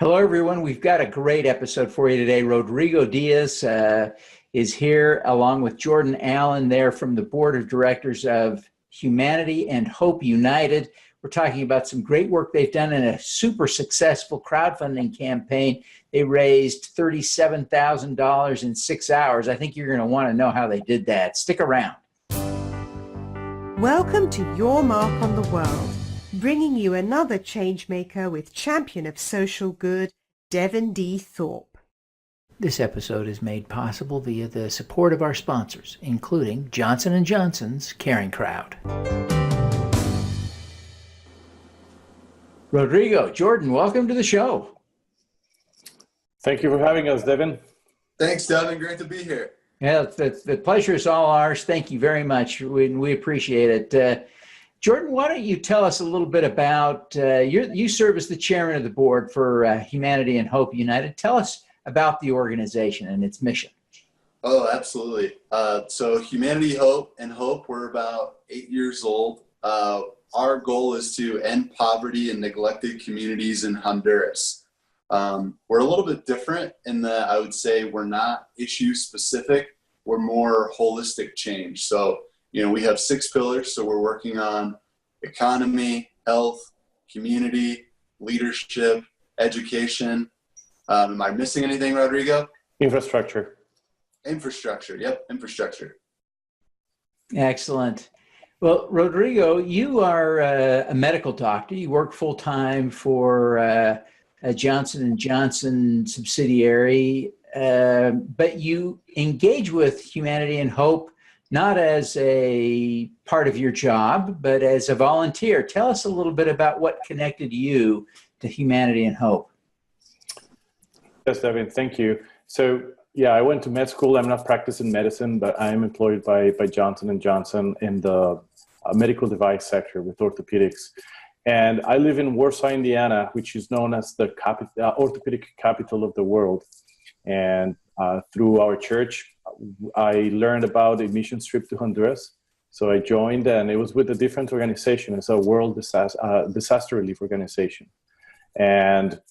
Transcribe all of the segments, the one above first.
Hello, everyone. We've got a great episode for you today. Rodrigo Diaz is here along with Jordan Allen there from the board of directors of Humanity and Hope United. We're talking about some great work they've done in a super successful crowdfunding campaign. They raised $37,000 in 6 hours. I think you're going to want to know how they did that. Stick around. Welcome to Your Mark on the World, bringing you another changemaker with champion of social good, Devin D. Thorpe. This episode is made possible via the support of our sponsors, including Johnson & Johnson's CaringCrowd. Rodrigo, Jordan, welcome to the show. Thank you for having us, Devin. Thanks, Devin. Great to be here. Yeah, the pleasure is all ours. Thank you very much. We appreciate it. Jordan, why don't you tell us a little bit about, you serve as the chairman of the board for Humanity and Hope United. Tell us about the organization and its mission. Oh, absolutely. So Humanity, Hope, and Hope, we're about 8 years old. Our goal is to end poverty in neglected communities in Honduras. We're a little bit different in that I would say we're not issue specific. We're more holistic change. So, we have 6 pillars. So we're working on economy, health, community, leadership, education. Am I missing anything, Rodrigo? Infrastructure. Infrastructure. Yep. Infrastructure. Excellent. Well, Rodrigo, you are a medical doctor. You work full-time for a Johnson & Johnson subsidiary, but you engage with Humanity and Hope not as a part of your job, but as a volunteer. Tell us a little bit about what connected you to Humanity and Hope. Yes, Devin, thank you. So, I went to med school. I'm not practicing medicine, but I am employed by Johnson & Johnson in the medical device sector with orthopedics. And I live in Warsaw, Indiana, which is known as the orthopedic capital of the world. And through our church, I learned about a mission trip to Honduras. So I joined, and it was with a different organization. It's a world disaster relief organization. And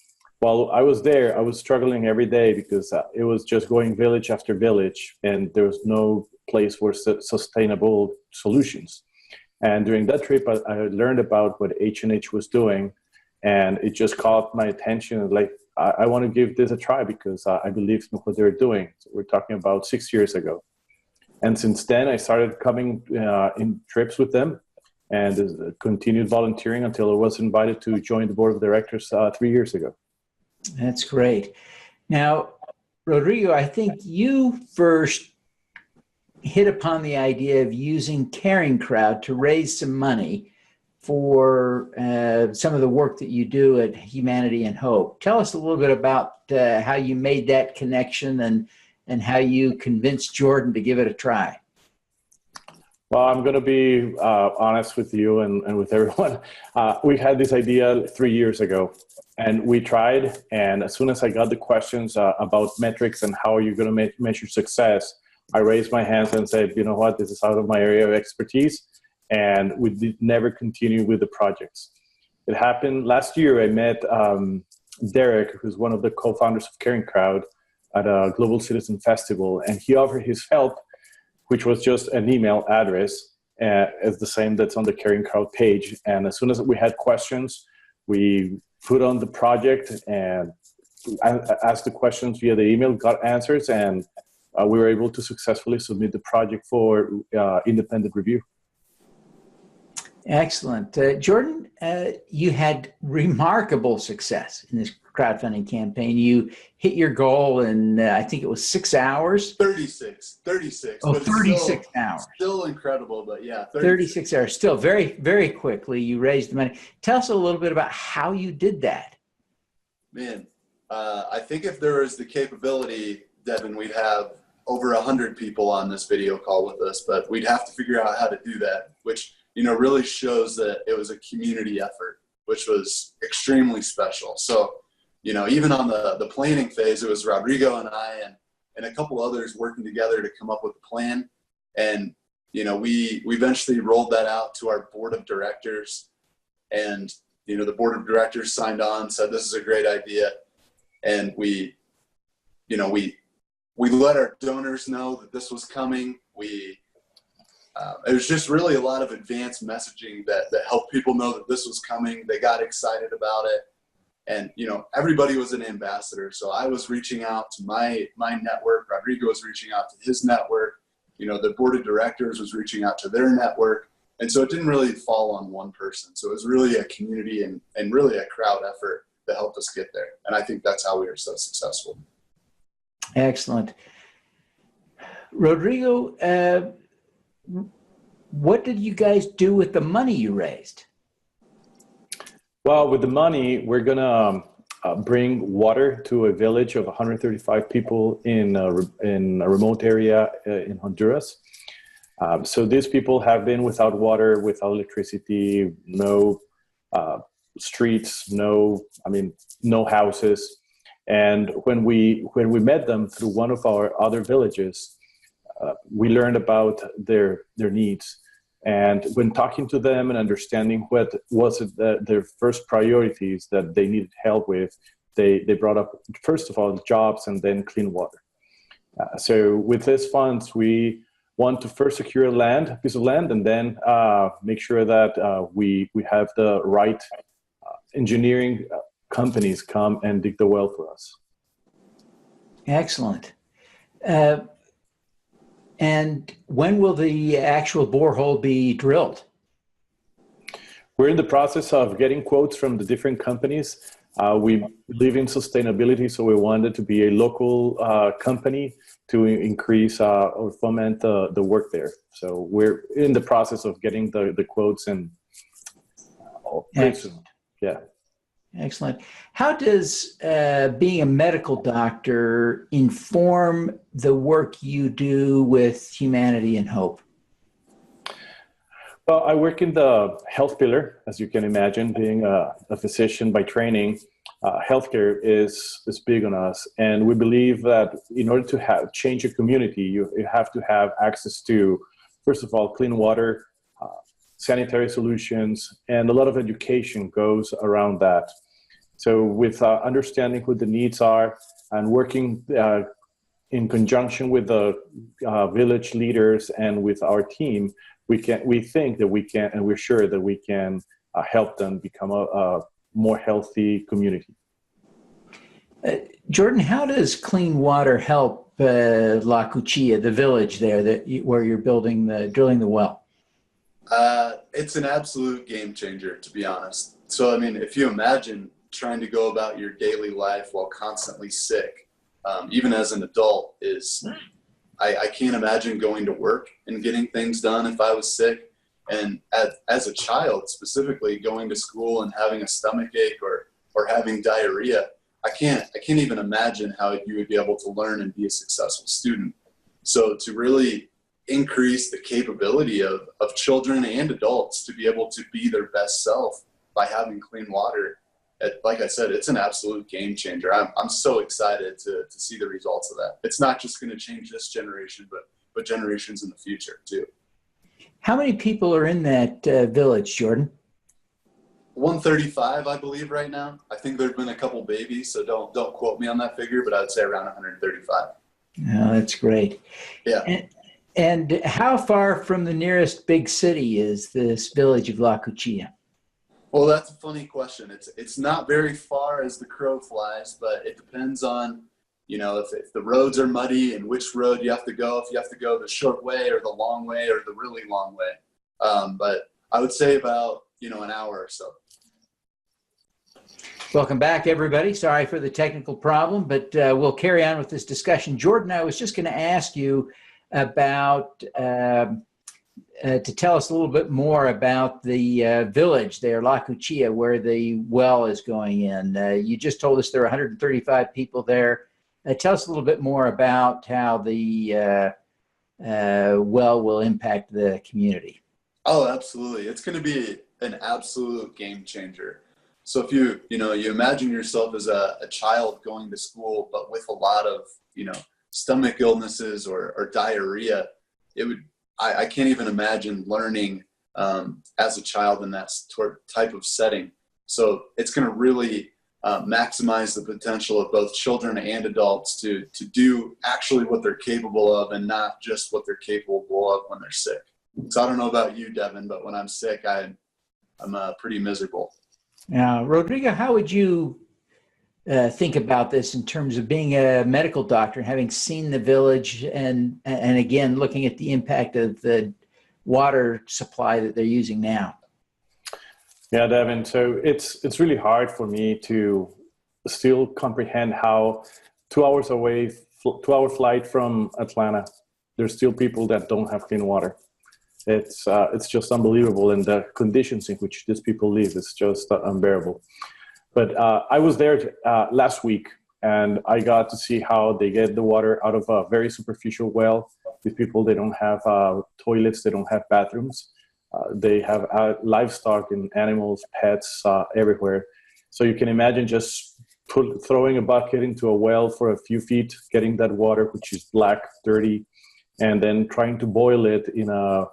while I was there, I was struggling every day because it was just going village after village, and there was no place for sustainable solutions. And during that trip, I learned about what H&H was doing, and it just caught my attention. Like, I want to give this a try because I believe in what they're doing. So we're talking about 6 years ago. And since then, I started coming in trips with them and continued volunteering until I was invited to join the board of directors 3 years ago. That's great. Now, Rodrigo, I think you first hit upon the idea of using CaringCrowd to raise some money for some of the work that you do at Humanity and Hope. Tell us a little bit about how you made that connection and how you convinced Jordan to give it a try. Well, I'm going to be honest with you and with everyone. We had this idea 3 years ago, and we tried. And as soon as I got the questions about metrics and how are you going to measure success, I raised my hands and said, you know what, this is out of my area of expertise. And we did never continue with the projects. It happened last year. I met Derek, who's one of the co-founders of CaringCrowd, at a Global Citizen Festival. And he offered his help, which was just an email address as the same that's on the CaringCrowd page. And as soon as we had questions, we put on the project and asked the questions via the email, got answers, and we were able to successfully submit the project for independent review. Excellent. Jordan, you had remarkable success in this crowdfunding campaign. You hit your goal in, I think it was 6 hours. 36. Oh, 36 hours. Still incredible, but yeah. 36 hours. Still very, very quickly you raised the money. Tell us a little bit about how you did that. Man, I think if there was the capability, Devin, we'd have over 100 people on this video call with us, but we'd have to figure out how to do that, which really shows that it was a community effort, which was extremely special. So, even on the planning phase, it was Rodrigo and I and a couple others working together to come up with a plan. And, we eventually rolled that out to our board of directors, and, the board of directors signed on, said, this is a great idea. And we let our donors know that this was coming. It was just really a lot of advanced messaging that helped people know that this was coming. They got excited about it. And, everybody was an ambassador. So I was reaching out to my network. Rodrigo was reaching out to his network. The board of directors was reaching out to their network. And so it didn't really fall on one person. So it was really a community and really a crowd effort that helped us get there. And I think that's how we were so successful. Excellent. Rodrigo, what did you guys do with the money you raised? Well, with the money, we're going to bring water to a village of 135 people in a remote area in Honduras. So these people have been without water, without electricity, no streets, no houses. And when we met them through one of our other villages, we learned about their needs. And when talking to them and understanding what was their first priorities that they needed help with, they brought up, first of all, jobs and then clean water. So with these funds, we want to first secure a piece of land, and then make sure that we have the right engineering companies come and dig the well for us. Excellent. And when will the actual borehole be drilled? We're in the process of getting quotes from the different companies. We believe in sustainability, so we wanted to be a local company to increase or foment the work there. So we're in the process of getting the quotes and Excellent. Yeah. Excellent. How does being a medical doctor inform the work you do with Humanity and Hope? Well, I work in the health pillar, as you can imagine, being a physician by training. Healthcare is big on us, and we believe that in order to change a community, you have to have access to, first of all, clean water, sanitary solutions, and a lot of education goes around that. So with understanding what the needs are and working in conjunction with the village leaders and with our team, we think that we can, and we're sure that we can help them become a more healthy community. Jordan, how does clean water help La Cuchilla, the village there where you're drilling the well? It's an absolute game changer, to be honest. So, if you imagine trying to go about your daily life while constantly sick, even as an adult, I can't imagine going to work and getting things done if I was sick. And as a child, specifically going to school and having a stomach ache or having diarrhea, I can't even imagine how you would be able to learn and be a successful student. So to really increase the capability of children and adults to be able to be their best self by having clean water, like I said, it's an absolute game changer. I'm so excited to see the results of that. It's not just going to change this generation, but generations in the future too. How many people are in that village, Jordan? 135, I believe, right now. I think there've been a couple babies, so don't quote me on that figure, but I would say around 135. Oh, that's great. Yeah. And how far from the nearest big city is this village of La Cuchilla? Well, that's a funny question. It's not very far as the crow flies, but it depends on, if the roads are muddy and which road you have to go, if you have to go the short way or the long way or the really long way. But I would say about, an hour or so. Welcome back, everybody. Sorry for the technical problem, but we'll carry on with this discussion. Jordan, I was just going to ask you about to tell us a little bit more about the village there, La Cuchilla, where the well is going in. You just told us there are 135 people there. Tell us a little bit more about how the well will impact the community. Oh, absolutely. It's going to be an absolute game changer. So if you imagine yourself as a child going to school, but with a lot of, stomach illnesses or diarrhea, I can't even imagine learning as a child in that type of setting. So it's going to really maximize the potential of both children and adults to do actually what they're capable of and not just what they're capable of when they're sick. So I don't know about you, Devin, but when I'm sick, I'm pretty miserable. Now, Rodrigo, how would you think about this in terms of being a medical doctor, having seen the village and again, looking at the impact of the water supply that they're using now? Yeah, Devin. So it's really hard for me to still comprehend how 2 hours away, 2-hour flight from Atlanta, there's still people that don't have clean water. It's just unbelievable, and the conditions in which these people live is just unbearable. But I was there last week, and I got to see how they get the water out of a very superficial well. These people, they don't have toilets, they don't have bathrooms. They have livestock and animals, pets everywhere. So you can imagine just throwing a bucket into a well for a few feet, getting that water, which is black, dirty, and then trying to boil it in a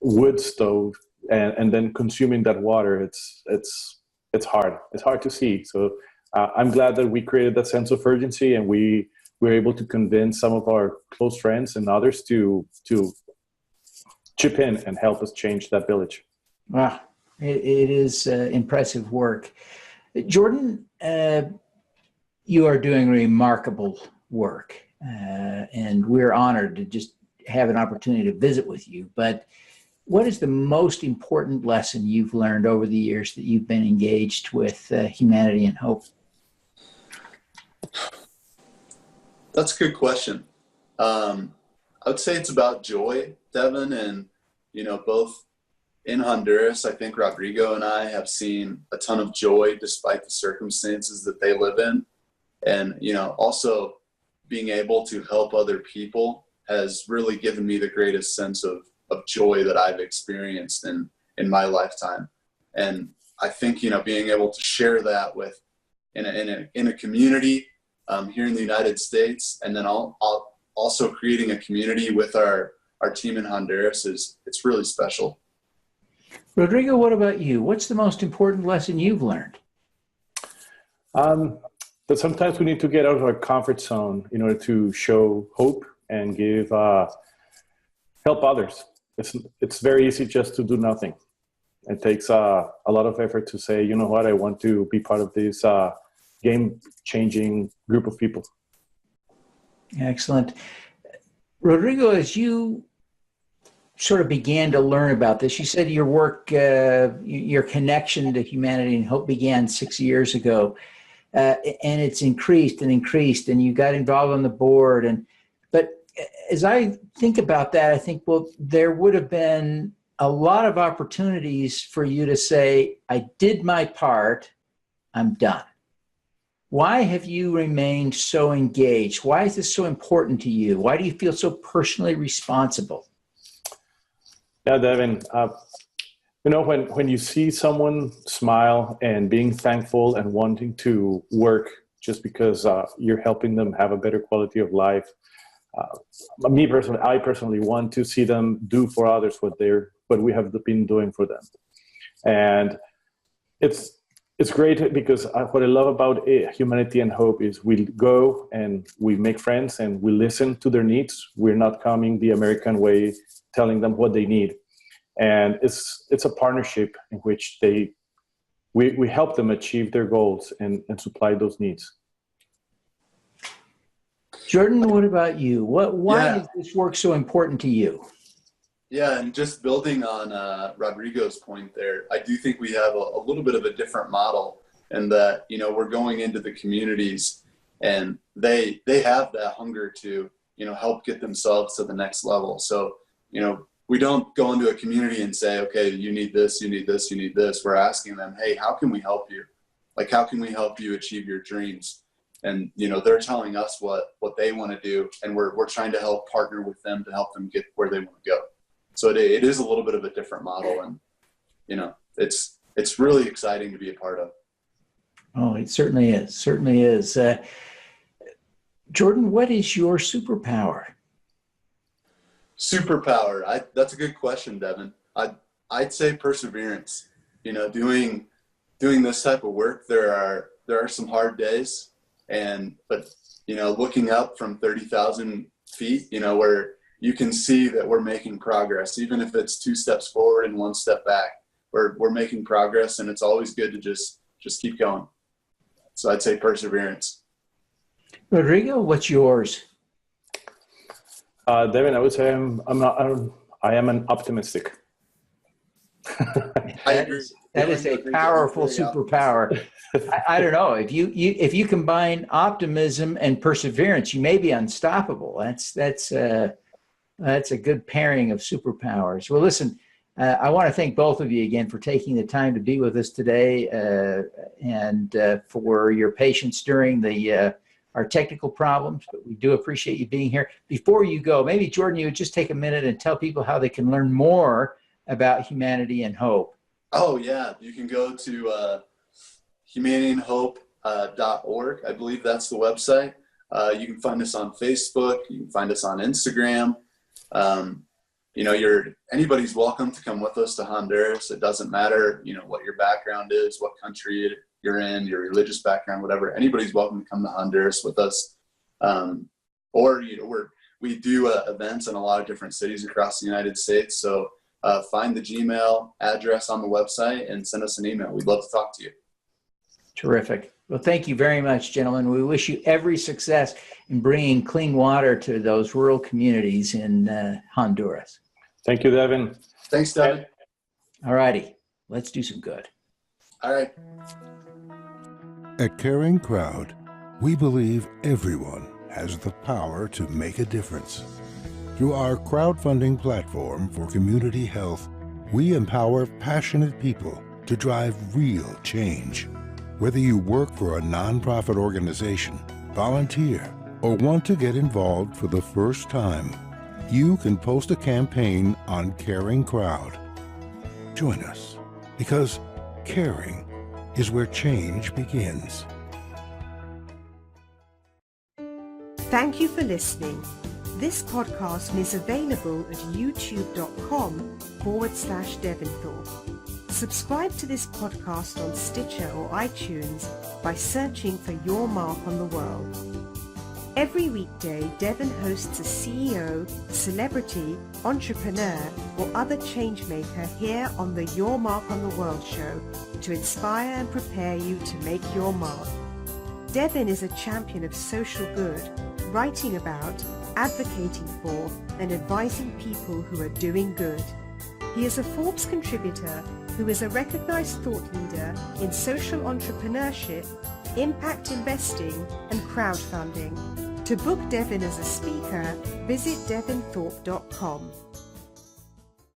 wood stove and then consuming that water. It's hard. It's hard to see. So I'm glad that we created that sense of urgency, and we were able to convince some of our close friends and others to chip in and help us change that village. Wow, it is impressive work. Jordan, you are doing remarkable work, and we're honored to just have an opportunity to visit with you. But what is the most important lesson you've learned over the years that you've been engaged with Humanity and Hope? That's a good question. I would say it's about joy, Devin, and both in Honduras, I think Rodrigo and I have seen a ton of joy despite the circumstances that they live in. And, also being able to help other people has really given me the greatest sense of joy that I've experienced in my lifetime. And I think, being able to share that with in a community here in the United States, and then also creating a community with our team in Honduras it's really special. Rodrigo, what about you? What's the most important lesson you've learned? That sometimes we need to get out of our comfort zone in order to show hope and give help others. It's very easy just to do nothing. It takes a lot of effort to say, you know what, I want to be part of this game-changing group of people. Excellent. Rodrigo, as you sort of began to learn about this, you said your work, your connection to Humanity and Hope began 6 years ago, and it's increased and increased, and you got involved on the board. But as I think about that, I think, well, there would have been a lot of opportunities for you to say, I did my part, I'm done. Why have you remained so engaged? Why is this so important to you? Why do you feel so personally responsible? Yeah, Devin, when you see someone smile and being thankful and wanting to work just because you're helping them have a better quality of life, I personally want to see them do for others what we have been doing for them. And it's great because what I love about Humanity and Hope is we go and we make friends and we listen to their needs. We're not coming the American way, telling them what they need. And it's a partnership in which we help them achieve their goals and supply those needs. Jordan, what about you? Why is this work so important to you? Yeah, and just building on Rodrigo's point there, I do think we have a little bit of a different model in that, we're going into the communities and they have that hunger to, help get themselves to the next level. So, we don't go into a community and say, okay, you need this, you need this, you need this. We're asking them, hey, how can we help you? Like, how can we help you achieve your dreams? And, they're telling us what they want to do. And we're trying to help partner with them to help them get where they want to go. So it is a little bit of a different model, and it's really exciting to be a part of. Oh, it certainly is. Certainly is. Jordan, what is your superpower? Superpower. That's a good question, Devin. I'd say perseverance. Doing this type of work, there are there are some hard days, but looking up from 30,000 feet, where you can see that we're making progress, even if it's 2 steps forward and 1 step back, we're making progress, and it's always good to just keep going. So I'd say perseverance. Rodrigo, what's yours? Devin, I would say I am an optimistic. That is a powerful superpower. I don't know, if you combine optimism and perseverance, you may be unstoppable. That's a good pairing of superpowers. Well, listen, I want to thank both of you again for taking the time to be with us today, and for your patience during our technical problems. But we do appreciate you being here. Before you go, maybe Jordan, you would just take a minute and tell people how they can learn more about Humanity and Hope. Oh yeah, you can go to humanityandhope.org. I believe that's the website. You can find us on Facebook. You can find us on Instagram. Anybody's welcome to come with us to Honduras. It doesn't matter, what your background is, what country you're in, your religious background, whatever. Anybody's welcome to come to Honduras with us. We do events in a lot of different cities across the United States. So find the Gmail address on the website and send us an email. We'd love to talk to you. Terrific. Well, thank you very much, gentlemen. We wish you every success in bringing clean water to those rural communities in Honduras. Thank you, Devin. Thanks, Devin. All righty. Let's do some good. All right. At CaringCrowd, we believe everyone has the power to make a difference. Through our crowdfunding platform for community health, we empower passionate people to drive real change. Whether you work for a nonprofit organization, volunteer, or want to get involved for the first time, you can post a campaign on CaringCrowd. Join us, because caring is where change begins. Thank you for listening. This podcast is available at youtube.com/Devin Thorpe. Subscribe to this podcast on Stitcher or iTunes by searching for Your Mark on the World. Every weekday, Devin hosts a CEO, celebrity, entrepreneur, or other changemaker here on the Your Mark on the World show to inspire and prepare you to make your mark. Devin is a champion of social good, writing about, advocating for, and advising people who are doing good. He is a Forbes contributor who is a recognized thought leader in social entrepreneurship, impact investing, and crowdfunding. To book Devin as a speaker, visit devinthorpe.com.